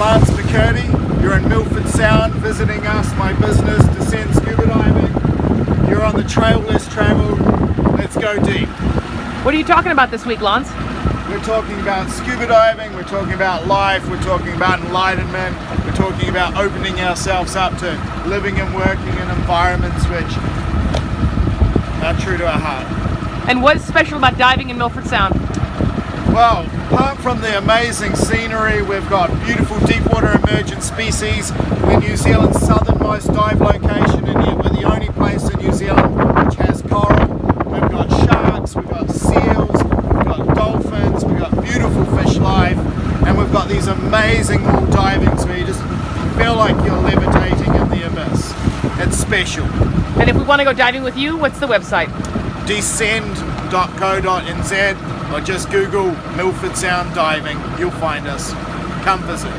Lance McCurdy. You're in Milford Sound visiting us, my business, Descent Scuba Diving. You're on the trail less traveled. Let's go deep. What are you talking about this week, Lance? We're talking about scuba diving, we're talking about life, we're talking about enlightenment, we're talking about opening ourselves up to living and working in environments which are true to our heart. And what is special about diving in Milford Sound? Well, apart from the amazing scenery, we've got beautiful deepwater emergent species. We're New Zealand's southernmost dive location, and yet we're the only place in New Zealand which has coral. We've got sharks, we've got seals, we've got dolphins, we've got beautiful fish life, and we've got these amazing little divings where you just feel like you're levitating in the abyss. It's special. And if we want to go diving with you, what's the website? Descend.co.nz, or just Google Milford Sound Diving. You'll find us. Come visit.